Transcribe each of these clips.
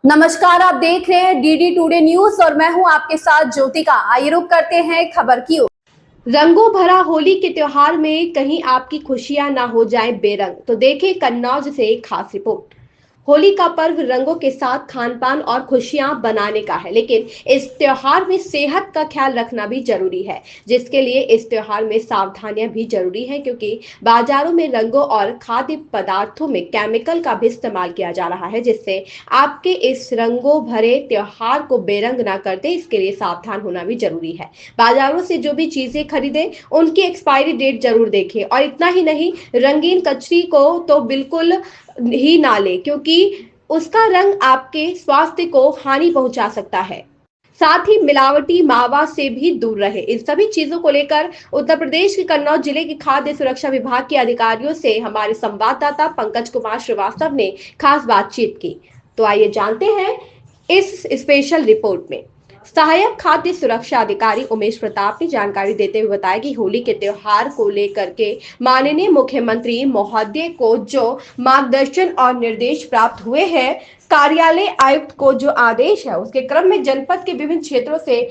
नमस्कार, आप देख रहे हैं डीडी टुडे न्यूज और मैं हूं आपके साथ ज्योतिका। आइए रुक करते हैं खबर की ओर। रंगों भरा होली के त्योहार में कहीं आपकी खुशियां ना हो जाएं बेरंग, तो देखें कन्नौज से एक खास रिपोर्ट। होली का पर्व रंगों के साथ खान पान और खुशियां बनाने का है, लेकिन इस त्योहार में सेहत का ख्याल रखना भी जरूरी है, जिसके लिए इस त्योहार में सावधानियां भी जरूरी है, क्योंकि बाजारों में रंगों और खाद्य पदार्थों में केमिकल का भी इस्तेमाल किया जा रहा है, जिससे आपके इस रंगों भरे त्योहार को बेरंग ना कर दे। इसके लिए सावधान होना भी जरूरी है। बाजारों से जो भी चीजें खरीदें उनकी एक्सपायरी डेट जरूर देखें, और इतना ही नहीं, रंगीन कचरी को तो बिल्कुल ही ना ले, क्योंकि उसका रंग आपके स्वास्थ्य को हानि पहुंचा सकता है। साथ ही मिलावटी मावा से भी दूर रहे। इन सभी चीजों को लेकर उत्तर प्रदेश के कन्नौज जिले के खाद्य सुरक्षा विभाग के अधिकारियों से हमारे संवाददाता पंकज कुमार श्रीवास्तव ने खास बातचीत की। तो आइए जानते हैं इस स्पेशल रिपोर्ट में। सहायक खाद्य सुरक्षा अधिकारी उमेश प्रताप ने जानकारी देते हुए बताया कि होली के त्योहार को लेकर के माननीय मुख्यमंत्री महोदय को जो मार्गदर्शन और निर्देश प्राप्त हुए हैं, कार्यालय आयुक्त को जो आदेश है, उसके क्रम में जनपद के विभिन्न क्षेत्रों से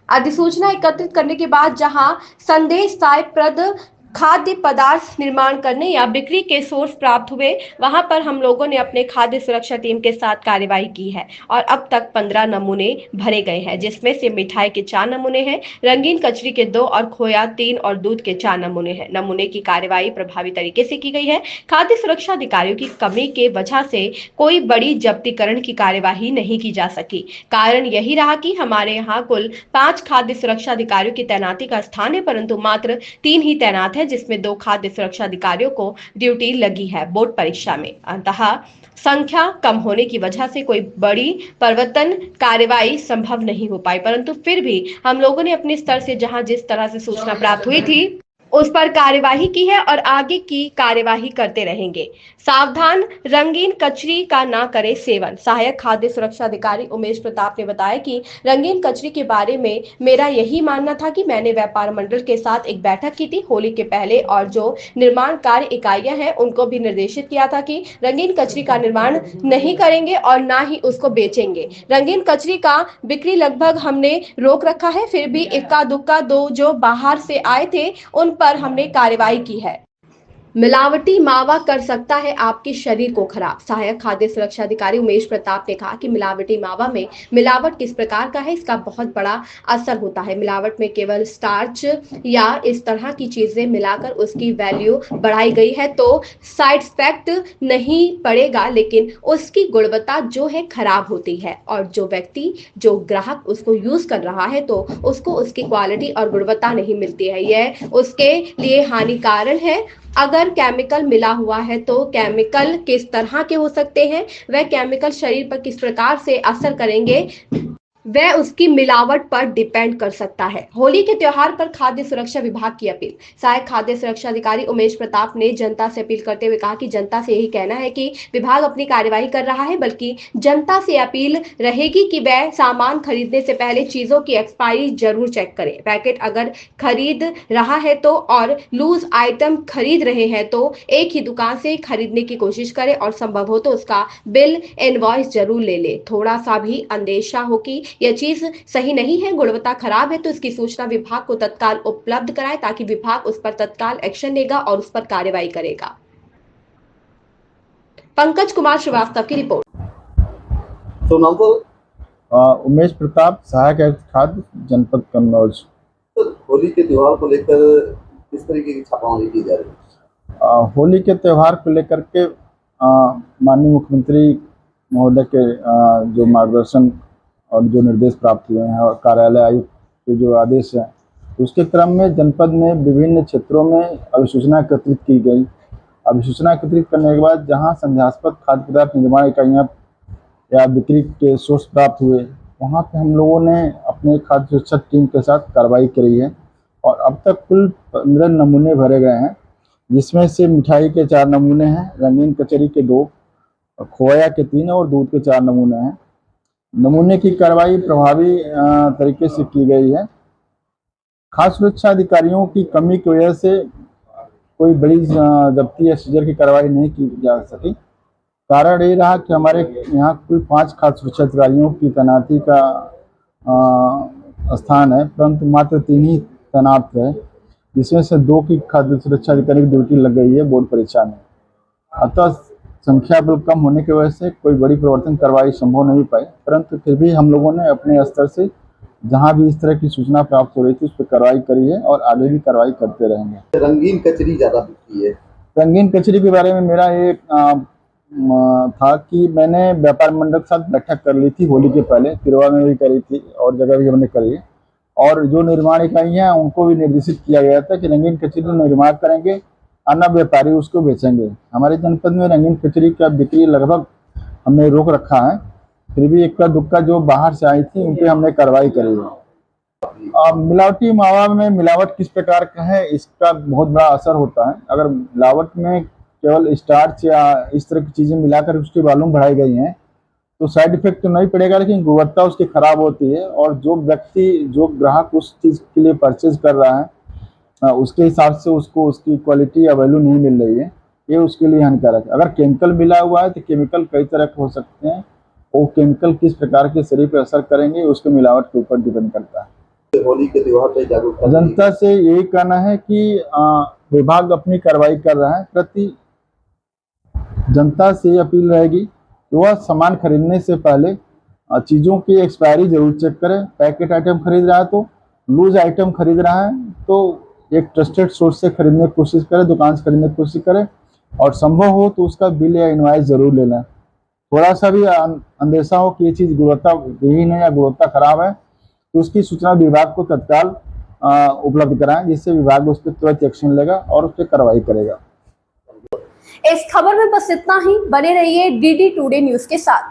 अधिसूचना एकत्रित करने के बाद जहां संदेश सायप्रद खाद्य पदार्थ निर्माण करने या बिक्री के सोर्स प्राप्त हुए, वहां पर हम लोगों ने अपने खाद्य सुरक्षा टीम के साथ कार्यवाही की है और अब तक 15 नमूने भरे गए हैं, जिसमें से मिठाई के 4 नमूने हैं, रंगीन कचरी के 2 और खोया 3 और दूध के 4 नमूने हैं। नमूने की कार्यवाही प्रभावी तरीके से की गई है। खाद्य सुरक्षा अधिकारियों की कमी के वजह से कोई बड़ी जब्तीकरण की कार्यवाही नहीं की जा सकी। कारण यही रहा कि हमारे यहाँ कुल 5 खाद्य सुरक्षा अधिकारियों की तैनाती का स्थान है, परंतु मात्र 3 ही तैनात है, जिसमें 2 खाद्य सुरक्षा अधिकारियों को ड्यूटी लगी है बोर्ड परीक्षा में। अंततः संख्या कम होने की वजह से कोई बड़ी परिवर्तन कार्यवाही संभव नहीं हो पाई, परंतु फिर भी हम लोगों ने अपने स्तर से जहां जिस तरह से सूचना प्राप्त हुई थी उस पर कार्यवाही की है और आगे की कार्यवाही करते रहेंगे। सावधान, रंगीन कचरी का ना करें सेवन। सहायक खाद्य सुरक्षा अधिकारी उमेश प्रताप ने बताया कि रंगीन कचरी के बारे में मेरा यही मानना था कि मैंने व्यापार मंडल के साथ एक बैठक की थी होली के पहले, और जो निर्माण कार्य इकाइयां हैं उनको भी निर्देशित किया था कि रंगीन कचरी का निर्माण नहीं करेंगे और ना ही उसको बेचेंगे। रंगीन कचरी का बिक्री लगभग हमने रोक रखा है, फिर भी इक्का दुक्का 2 जो बाहर से आए थे उन पर हमने कार्रवाई की है। मिलावटी मावा कर सकता है आपके शरीर को खराब। सहायक खाद्य सुरक्षा अधिकारी उमेश प्रताप ने कहा कि मिलावटी मावा में मिलावट किस प्रकार का है, इसका बहुत बड़ा असर होता है। मिलावट में केवल स्टार्च या इस तरह की चीजें मिलाकर उसकी वैल्यू बढ़ाई गई है, तो साइड इफेक्ट नहीं पड़ेगा, लेकिन उसकी गुणवत्ता जो है खराब होती है, और जो व्यक्ति जो ग्राहक उसको यूज कर रहा है तो उसको उसकी क्वालिटी और गुणवत्ता नहीं मिलती है। यह उसके लिए हानिकारक है। अगर केमिकल मिला हुआ है तो केमिकल किस तरह के हो सकते हैं, वह केमिकल शरीर पर किस प्रकार से असर करेंगे, वह उसकी मिलावट पर डिपेंड कर सकता है। होली के त्योहार पर खाद्य सुरक्षा विभाग की अपील। सहायक खाद्य सुरक्षा अधिकारी उमेश प्रताप ने जनता से अपील करते हुए कहा कि जनता से यही कहना है कि विभाग अपनी कार्यवाही कर रहा है, बल्कि जनता से अपील रहेगी कि वह सामान खरीदने से पहले चीजों की एक्सपायरी जरूर चेक करें। पैकेट अगर खरीद रहा है तो और लूज आइटम खरीद रहे हैं तो एक ही दुकान से खरीदने की कोशिश करें, और संभव हो तो उसका बिल इनवॉइस जरूर ले ले। थोड़ा सा भी अंदेशा हो कि यह चीज सही नहीं है, गुणवत्ता खराब है, तो इसकी सूचना विभाग को तत्काल उपलब्ध कराएं, ताकि विभाग उस पर तत्काल एक्शन लेगा और उस पर कार्रवाई करेगा। पंकज कुमार श्रीवास्तव की रिपोर्ट। तो नाम तो उमेश प्रताप, सहायक आयुक्त खाद्य, जनपद कन्नौज। तो होली के त्योहार को लेकर किस तरीके की छापामारी की जा रही है? होली के त्यौहार को लेकर के माननीय मुख्यमंत्री महोदय के जो मार्गदर्शन और जो निर्देश प्राप्त हुए हैं और कार्यालय आयुक्त के जो आदेश हैं, उसके क्रम में जनपद में विभिन्न क्षेत्रों में अधिसूचना एकत्रित की गई। अधिसूचना एकत्रित करने के बाद जहां संदेहास्पद खाद्य पदार्थ निर्माण इकाइयाँ या बिक्री के सोर्स प्राप्त हुए, वहां पे हम लोगों ने अपने खाद्य सुरक्षा टीम के साथ कार्रवाई करी है और अब तक कुल 15 नमूने भरे गए हैं, जिसमें से मिठाई के 4 नमूने हैं, रंगीन कचरी के 2, खोया के 3 और दूध के 4 नमूने हैं। नमूने की कार्रवाई प्रभावी तरीके से की गई है। खाद्य सुरक्षा अधिकारियों की कमी की वजह से कोई बड़ी जब्ती या सीजर की कार्रवाई नहीं की जा सकी। कारण ये रहा कि हमारे यहाँ कुल 5 खाद्य सुरक्षा अधिकारियों की तैनाती का स्थान है, परंतु मात्र 3 ही तैनात है, जिसमें से 2 की खाद्य सुरक्षा अधिकारी की ड्यूटी लग गई है बोर्ड परीक्षा में। अतः संख्या बल कम होने की वजह से कोई बड़ी परिवर्तन कार्रवाई संभव नहीं पाई, परंतु फिर भी हम लोगों ने अपने स्तर से जहां भी इस तरह की सूचना प्राप्त हो रही थी उस पर कार्रवाई करी है और आगे भी कार्रवाई करते रहेंगे। रंगीन कचरी ज्यादा बिकती है। रंगीन कचरी के बारे में मेरा एक था कि मैंने व्यापार मंडल के साथ बैठक कर ली थी होली के पहले, तिरवा में भी करी थी और जगह भी हमने करी है, और जो निर्माण इकाइयाँ हैं उनको भी निर्देशित किया गया था कि रंगीन कचरी निर्माण करेंगे, अन्य व्यापारी उसको बेचेंगे। हमारे जनपद में रंगीन कचरी का बिक्री लगभग हमने रोक रखा है, फिर भी इक्का दुक्का जो बाहर से आई थी उन पर हमने कार्रवाई करी है। मिलावटी मावा में मिलावट किस प्रकार का है, इसका बहुत बड़ा असर होता है। अगर मिलावट में केवल स्टार्च या इस तरह की चीजें मिलाकर उसकी वॉल्यूम बढ़ाई गई हैं तो साइड इफेक्ट तो नहीं पड़ेगा, लेकिन गुणवत्ता उसकी खराब होती है, और जो व्यक्ति जो ग्राहक उस चीज के लिए परचेज कर रहा है उसके हिसाब से उसको उसकी क्वालिटी या वैल्यू नहीं मिल रही है, ये उसके लिए हानिकारक है। अगर केमिकल मिला हुआ है तो केमिकल कई तरह के हो सकते हैं, वो केमिकल किस प्रकार के शरीर पर असर करेंगे उसके मिलावट के ऊपर डिपेंड करता है। होली के त्योहार पर जागरूकता जनता से यही कहना है कि विभाग अपनी कार्रवाई कर रहा है, प्रति जनता से अपील रहेगी कि वह सामान खरीदने से पहले चीज़ों की एक्सपायरी जरूर चेक करें। पैकेट आइटम खरीद रहा है तो, लूज आइटम खरीद रहा है तो एक ट्रस्टेड सोर्स से खरीदने की कोशिश करें, दुकान से खरीदने की कोशिश करें, और संभव हो तो उसका बिल या इनवॉइस जरूर ले लें। थोड़ा सा भी अंदेशा हो कि ये चीज़ गुणवत्ता विहीन है या गुणवत्ता खराब है तो उसकी सूचना विभाग को तत्काल उपलब्ध कराएं, जिससे विभाग उस पर तुरंत एक्शन लेगा और उस पर कार्रवाई करेगा। इस खबर में बस इतना ही। बने रहिए DD टुडे न्यूज के साथ।